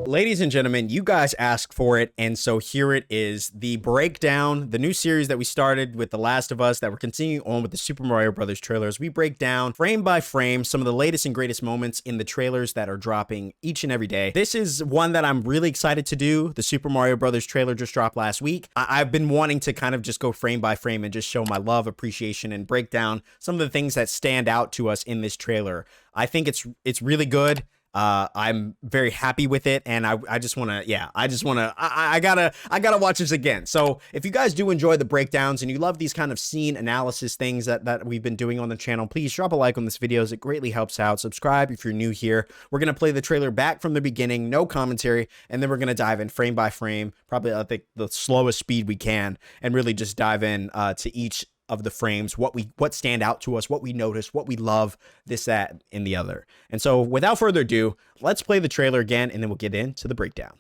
Ladies and gentlemen, you guys asked for it, and so here it is. The breakdown, the new series that we started with The Last of Us that we're continuing on with the Super Mario Brothers trailers. We break down frame by frame some of the latest and greatest moments in the trailers that are dropping each and every day. This is one that I'm really excited to do. The Super Mario Brothers trailer just dropped last week. I've been wanting to kind of just go frame by frame and just show my love, appreciation, and break down some of the things that stand out to us in this trailer. I think it's really good. I'm very happy with it, and I just want to, I gotta watch this again. So if you guys do enjoy the breakdowns and you love these kind of scene analysis things that we've been doing on the channel, please drop a like on this video, as it greatly helps out. Subscribe if you're new here. We're gonna play the trailer back from the beginning, no commentary, and then we're gonna dive in frame by frame, probably I think the slowest speed we can, and really just dive in to each of the frames, what stand out to us, what we notice, what we love, this, that, and the other. And so without further ado, let's play the trailer again, and then we'll get into the breakdown.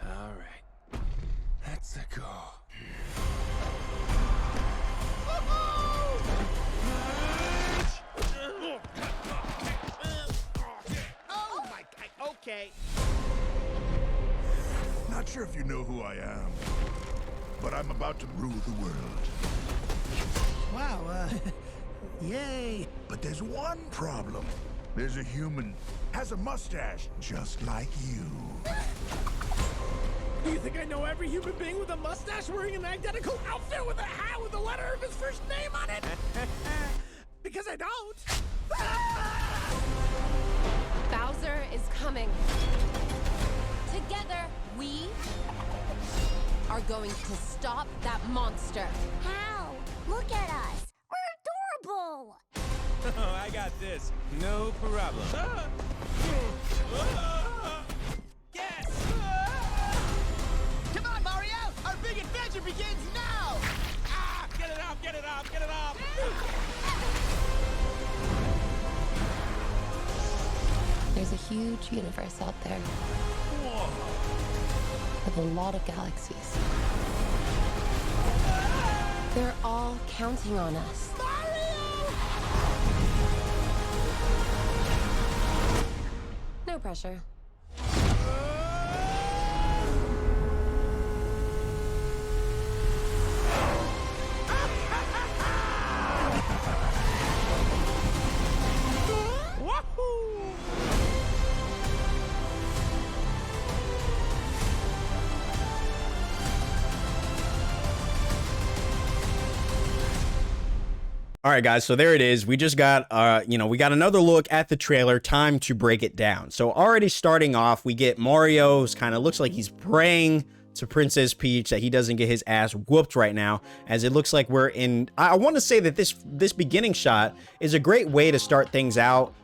All right, let's go. Okay. Not sure if you know who I am, but I'm about to rule the world. Wow, yay. But there's one problem. There's a human, has a mustache, just like you. You think I know every human being with a mustache wearing an identical outfit with a hat with the letter of his first name on it? Because I don't. Bowser is coming. Together, we are going to stop that monster. How? Look at us. We're adorable. Oh, I got this. No problem. Yes! Come on, Mario! Our big adventure begins now! Ah! Get it off! Get it off! Get it off! There's a huge universe out there. Whoa. With a lot of galaxies. They're all counting on us. No pressure. All right, guys, so there it is. We just got, we got another look at the trailer. Time to break it down. So already starting off, we get Mario's kind of looks like he's praying to Princess Peach that he doesn't get his ass whooped right now, as it looks like we're in, I want to say that this beginning shot is a great way to start things out.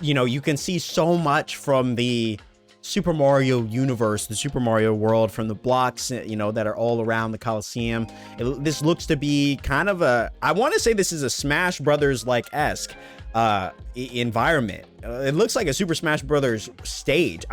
You can see so much from the Super Mario universe, the Super Mario world, from the blocks, that are all around the Coliseum. This looks to be kind of I want to say this is a Smash Brothers like-esque environment. It looks like a Super Smash Brothers stage.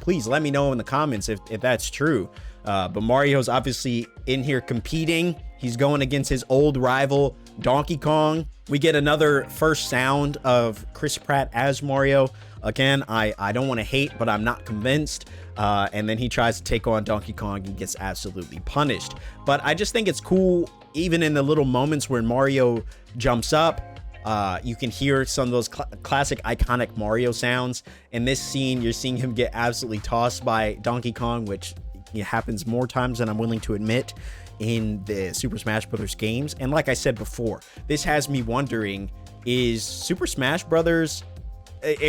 Please let me know in the comments if that's true. But Mario's obviously in here competing. He's going against his old rival, Donkey Kong. We get another first sound of Chris Pratt as Mario. Again, I don't want to hate, but I'm not convinced. And then he tries to take on Donkey Kong and gets absolutely punished. But I just think it's cool, even in the little moments where Mario jumps up, you can hear some of those classic iconic Mario sounds. In this scene, you're seeing him get absolutely tossed by Donkey Kong, which happens more times than I'm willing to admit in the Super Smash Brothers games. And like I said before, this has me wondering, is Super Smash Brothers...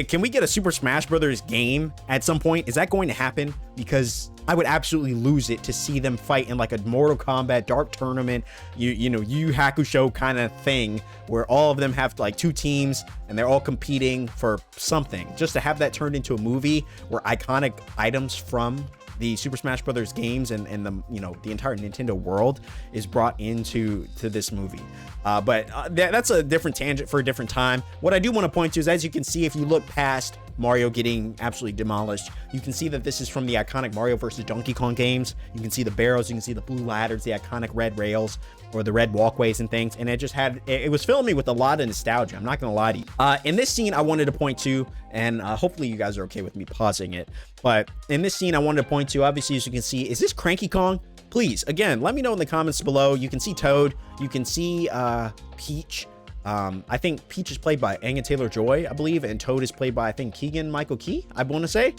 Can we get a Super Smash Brothers game at some point? Is that going to happen? Because I would absolutely lose it to see them fight in like a Mortal Kombat Dark Tournament, Yu Hakusho kind of thing, where all of them have like two teams and they're all competing for something. Just to have that turned into a movie where iconic items from the Super Smash Brothers games and the, you know, the entire Nintendo world is brought into this movie. But that's a different tangent for a different time. What I do want to point to is, as you can see, if you look past Mario getting absolutely demolished, you can see that this is from the iconic Mario vs. Donkey Kong games. You can see the barrels, you can see the blue ladders, the iconic red rails, or the red walkways and things, and it was filling me with a lot of nostalgia. I'm not gonna lie to you. In this scene, I wanted to point to, and hopefully you guys are okay with me pausing it, but in this scene, I wanted to point to, obviously, as you can see, is this Cranky Kong? Please, again, let me know in the comments below. You can see Toad, you can see Peach. I think Peach is played by Anya Taylor-Joy, I believe, and Toad is played by, I think, Keegan-Michael Key, I want to say.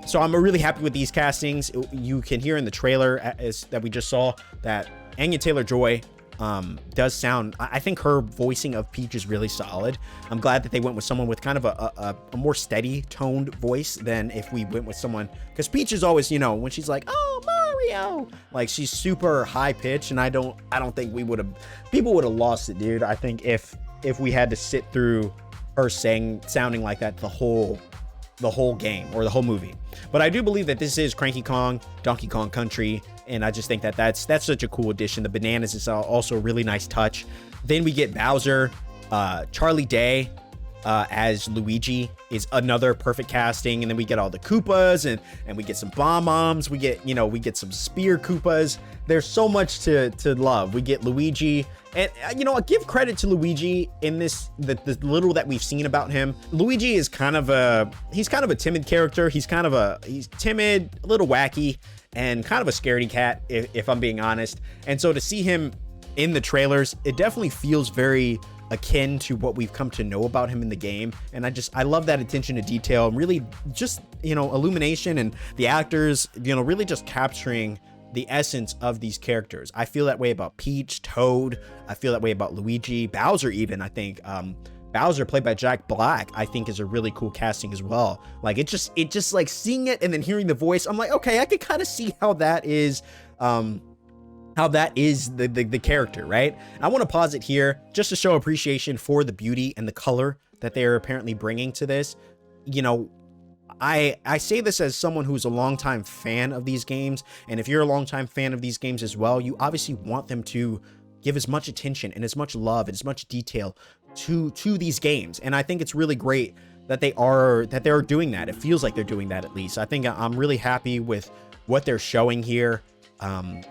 So I'm really happy with these castings. You can hear in the trailer that we just saw that Anya Taylor-Joy does sound, I think her voicing of Peach is really solid. I'm glad that they went with someone with kind of a more steady toned voice than if we went with someone, because Peach is always, you know, when she's like, oh, Mario, like she's super high pitched, and I don't think people would have lost it, dude. I think if we had to sit through her sounding like that the whole game or the whole movie. But I do believe that this is Cranky Kong, Donkey Kong Country, and I just think that that's such a cool addition. The bananas is also a really nice touch. Then we get Bowser. Charlie Day as Luigi is another perfect casting, and then we get all the Koopas, and we get some Bomb-Oms, we get some Spear Koopas. There's so much to love. We get Luigi, and I give credit to Luigi in this, the little that we've seen about him. Luigi is kind of a timid character. He's timid, a little wacky, and kind of a scaredy cat, if I'm being honest. And so to see him in the trailers, it definitely feels very akin to what we've come to know about him in the game. And I love that attention to detail, and really just, illumination, and the actors, really just capturing the essence of these characters. I feel that way about Peach, Toad. I feel that way about Luigi, Bowser even. I think Bowser, played by Jack Black, I think is a really cool casting as well. Like it just like seeing it and then hearing the voice, I'm like, okay, I can kind of see how that is the character, right? I want to pause it here just to show appreciation for the beauty and the color that they're apparently bringing to this. I say this as someone who's a longtime fan of these games, and if you're a longtime fan of these games as well, you obviously want them to give as much attention and as much love and as much detail to these games. And I think it's really great that they are doing that. It feels like they're doing that, at least. I think I'm really happy with what they're showing here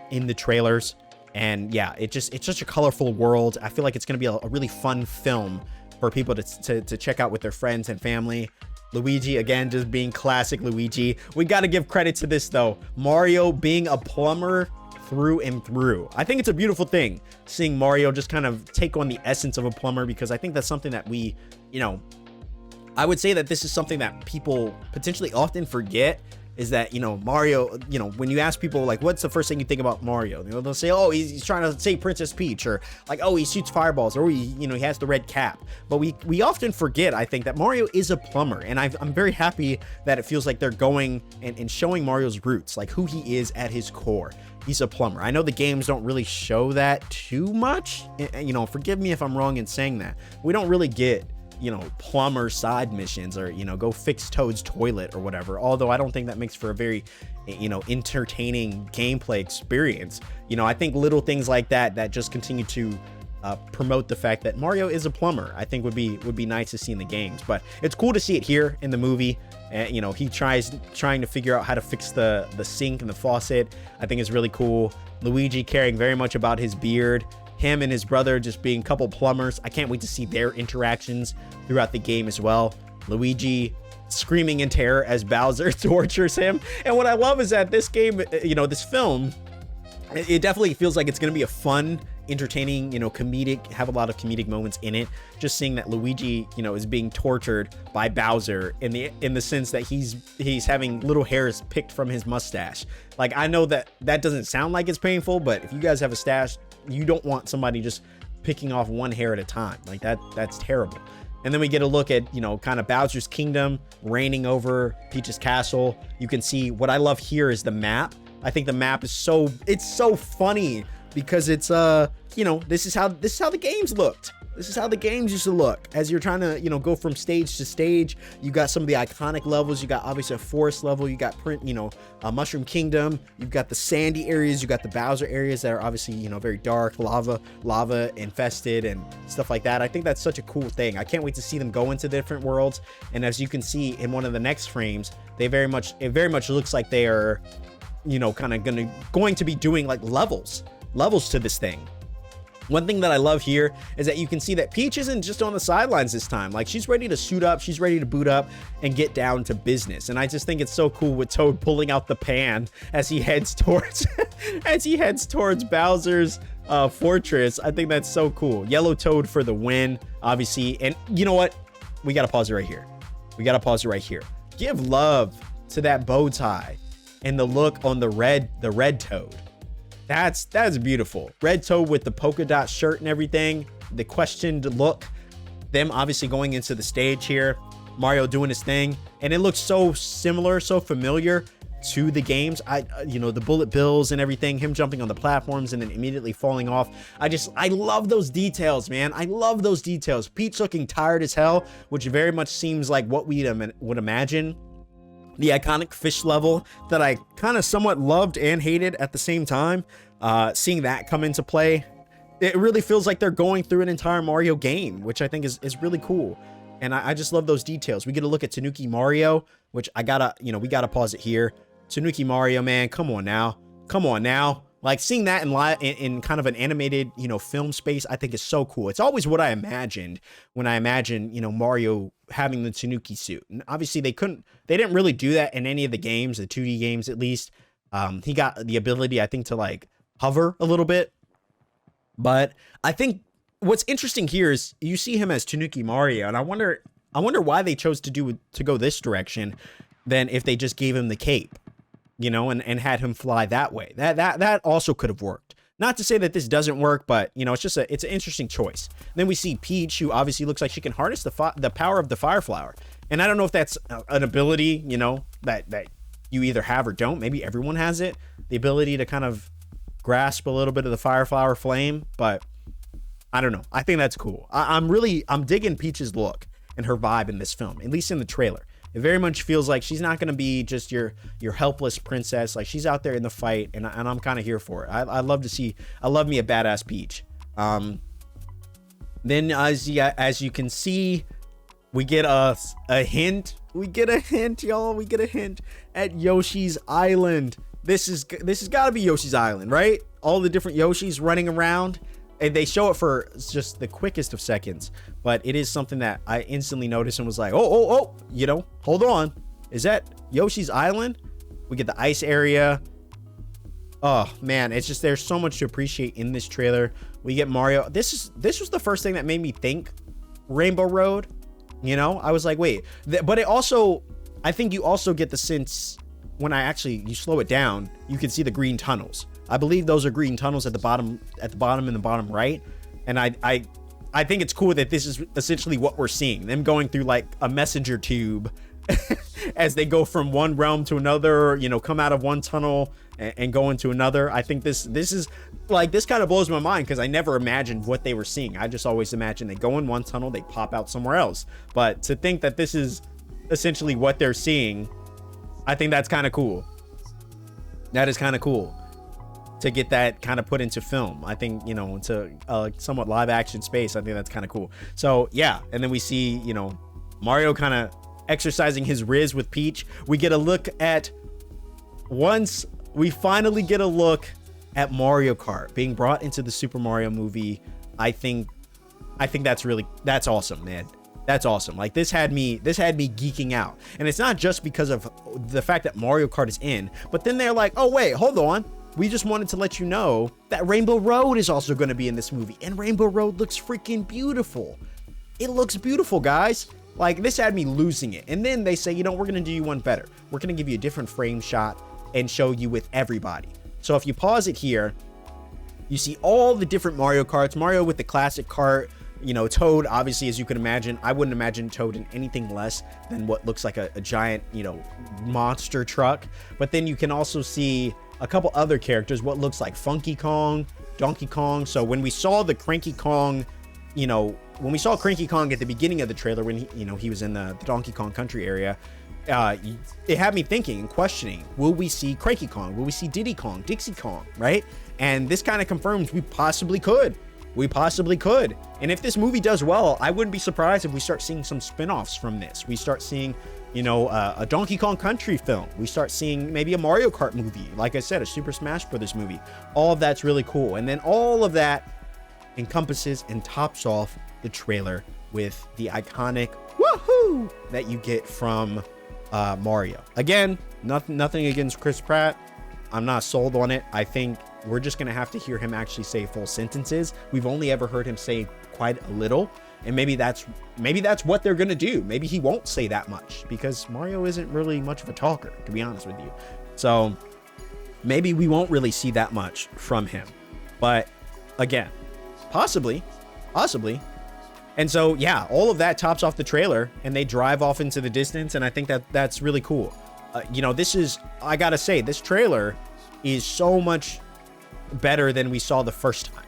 in the trailers. And yeah, it's such a colorful world. I feel like it's going to be a really fun film for people to check out with their friends and family. Luigi, again, just being classic Luigi. We got to give credit to this, though. Mario being a plumber through and through. I think it's a beautiful thing seeing Mario just kind of take on the essence of a plumber, because I think that's something that we, I would say that this is something that people potentially often forget, is that, Mario, when you ask people, like, what's the first thing you think about Mario? They'll say, oh, he's trying to save Princess Peach, or like, oh, he shoots fireballs, or he has the red cap. But we often forget, I think, that Mario is a plumber. And I'm very happy that it feels like they're going and showing Mario's roots, like who he is at his core. He's a plumber. I know the games don't really show that too much. Forgive me if I'm wrong in saying that. We don't really get plumber side missions, or go fix Toad's toilet or whatever, although I don't think that makes for a very entertaining gameplay experience. I think little things like that just continue to promote the fact that Mario is a plumber, I think would be nice to see in the games. But it's cool to see it here in the movie. He trying to figure out how to fix the sink and the faucet. I think is really cool. Luigi caring very much about his beard. Him and his brother just being a couple plumbers. I can't wait to see their interactions throughout the game as well. Luigi screaming in terror as Bowser tortures him. And what I love is that this game, this film, it definitely feels like it's going to be a fun, entertaining, comedic, have a lot of comedic moments in it. Just seeing that Luigi, is being tortured by Bowser in the sense that he's having little hairs picked from his mustache. Like, I know that doesn't sound like it's painful, but if you guys have a stash, you don't want somebody just picking off one hair at a time. Like that's terrible. And then we get a look at, kind of Bowser's kingdom reigning over Peach's castle. You can see what I love here is the map. I think the map is so funny, because it's this is how the games looked. This is how the games used to look as you're trying to, go from stage to stage. You got some of the iconic levels. You got obviously a forest level. You got Mushroom Kingdom. You've got the sandy areas. You got the Bowser areas that are obviously, very dark, lava infested and stuff like that. I think that's such a cool thing. I can't wait to see them go into different worlds. And as you can see in one of the next frames, it very much looks like they are, kind of going to be doing like levels to this thing. One thing that I love here is that you can see that Peach isn't just on the sidelines this time. Like, she's ready to suit up, she's ready to boot up and get down to business. And I just think it's so cool with Toad pulling out the pan as he heads towards Bowser's fortress. I think that's so cool. Yellow Toad for the win, obviously. And you know what? We got to pause it right here. Give love to that bow tie and the look on the red Toad. That's beautiful. Red Toad with the polka dot shirt and everything. The questioned look. Them obviously going into the stage here. Mario doing his thing. And it looks so similar, so familiar to the games. The bullet bills and everything. Him jumping on the platforms and then immediately falling off. I love those details, man. I love those details. Peach looking tired as hell, which very much seems like what we would imagine. The iconic fish level that I kind of somewhat loved and hated at the same time. Seeing that come into play, it really feels like they're going through an entire Mario game, which I think is really cool. And I just love those details. We get a look at Tanuki Mario, which we gotta pause it here. Tanuki Mario, man, come on now. Like, seeing that in kind of an animated, film space, I think is so cool. It's always what I imagined when I imagined, Mario having the Tanuki suit. And obviously they didn't really do that in any of the games, the 2D games at least. He got the ability, I think, to like hover a little bit. But I think what's interesting here is you see him as Tanuki Mario, and I wonder why they chose to go this direction than if they just gave him the cape. And had him fly that way. That also could have worked. Not to say that this doesn't work, but it's an interesting choice. Then we see Peach, who obviously looks like she can harness the power of the Fire Flower. And I don't know if that's an ability, that you either have or don't. Maybe everyone has it, the ability to kind of grasp a little bit of the Fire Flower flame. But I don't know. I think that's cool. I'm digging Peach's look and her vibe in this film, at least in the trailer. It very much feels like she's not going to be just your helpless princess. Like, she's out there in the fight, and I'm kind of here for it. I love me a badass Peach. Then as you can see, we get a hint. Y'all. We get a hint at Yoshi's Island. This has got to be Yoshi's Island, right? All the different Yoshis running around. And they show it for just the quickest of seconds, but it is something that I instantly noticed and was like, oh, hold on. Is that Yoshi's Island? We get the ice area. Oh man, it's just, there's so much to appreciate in this trailer. We get Mario. This was the first thing that made me think Rainbow Road. I was like, wait, but it also, I think you also get the sense when you slow it down, you can see the green tunnels. I believe those are green tunnels at the bottom in the bottom right. And I think it's cool that this is essentially what we're seeing. Them going through like a messenger tube as they go from one realm to another, come out of one tunnel and go into another. I think this is like, this kind of blows my mind because I never imagined what they were seeing. I just always imagined they go in one tunnel, they pop out somewhere else. But to think that this is essentially what they're seeing, I think that's kind of cool. That is kind of cool to get that kind of put into film. I think, into a somewhat live action space. I think that's kind of cool. So yeah. And then we see, Mario kind of exercising his Riz with Peach. We get a look at, once we finally get a look at Mario Kart being brought into the Super Mario movie. I think that's awesome, man. That's awesome. Like, this had me geeking out. And it's not just because of the fact that Mario Kart is in, but then they're like, oh wait, hold on. We just wanted to let you know that Rainbow Road is also going to be in this movie. And Rainbow Road looks freaking beautiful. It looks beautiful, guys. Like, this had me losing it. And then they say, we're going to do you one better. We're going to give you a different frame shot and show you with everybody. So if you pause it here, you see all the different Mario Karts. Mario with the classic kart. Toad, obviously, as you can imagine. I wouldn't imagine Toad in anything less than what looks like a giant, monster truck. But then you can also see a couple other characters, what looks like Funky Kong, Donkey Kong. So when we saw the Cranky Kong you know, when we saw Cranky Kong at the beginning of the trailer, when he was in the Donkey Kong Country area, it had me thinking and questioning, will we see Cranky Kong? Will we see Diddy Kong, Dixie Kong, right? And this kind of confirms we possibly could. We possibly could. And if this movie does well, I wouldn't be surprised if we start seeing some spin-offs from this. We start seeing, you know, a Donkey Kong Country film. We start seeing maybe a Mario Kart movie. Like I said, a Super Smash Brothers movie. All of that's really cool. And then all of that encompasses and tops off the trailer with the iconic woohoo that you get from Mario. Again, nothing against Chris Pratt. I'm not sold on it. I think we're just gonna have to hear him actually say full sentences. We've only ever heard him say quite a little, and maybe that's what they're gonna do. Maybe he won't say that much because Mario isn't really much of a talker, to be honest with you. So maybe we won't really see that much from him. But again, possibly. And so, yeah, all of that tops off the trailer, and they drive off into the distance, and I think that's really cool. You know, I gotta say, this trailer is so much better than we saw the first time.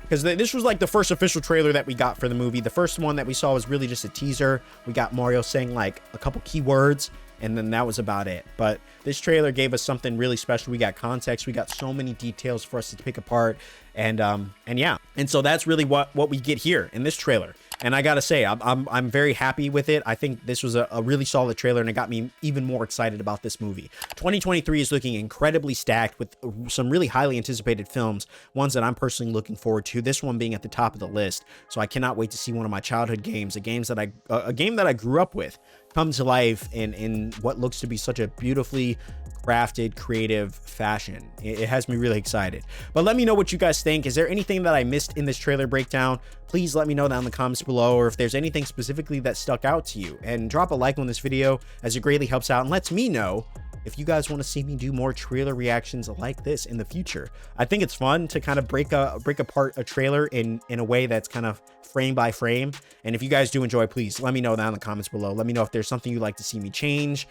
Because this was like the first official trailer that we got for the movie. The first one that we saw was really just a teaser. We got Mario saying like a couple keywords, and then that was about it. But this trailer gave us something really special. We got context. We got so many details for us to pick apart. And yeah. And so that's really what we get here in this trailer. And I gotta say, I'm very happy with it. I think this was a really solid trailer, and it got me even more excited about this movie. 2023 is looking incredibly stacked with some really highly anticipated films, ones that I'm personally looking forward to. This one being at the top of the list. So I cannot wait to see one of my childhood games, a game that I grew up with, come to life in what looks to be such a beautifully crafted, creative fashion. It has me really excited. But let me know what you guys think. Is there anything that I missed in this trailer breakdown? Please let me know down in the comments below, or if there's anything specifically that stuck out to you. And drop a like on this video, as it greatly helps out and lets me know if you guys want to see me do more trailer reactions like this in the future. I think it's fun to kind of break apart a trailer in a way that's kind of frame by frame. And if you guys do enjoy, please let me know down in the comments below. Let me know if there's something you'd like to see me change,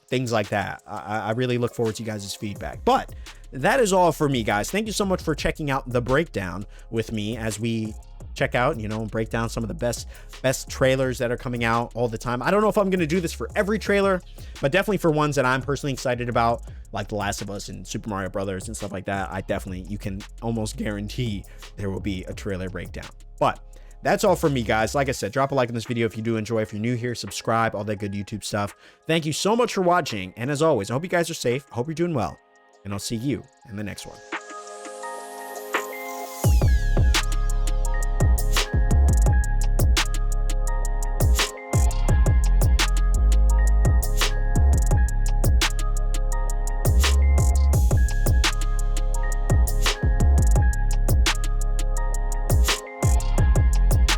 things like that. I really look forward to you guys' feedback. But that is all for me, guys. Thank you so much for checking out the breakdown with me as we check out, you know, break down some of the best trailers that are coming out all the time. I don't know if I'm going to do this for every trailer, but definitely for ones that I'm personally excited about, like The Last of Us and Super Mario Brothers and stuff like that. You can almost guarantee there will be a trailer breakdown. But that's all from me, guys. Like I said, drop a like on this video if you do enjoy. If you're new here, subscribe, all that good YouTube stuff. Thank you so much for watching. And as always, I hope you guys are safe. I hope you're doing well. And I'll see you in the next one.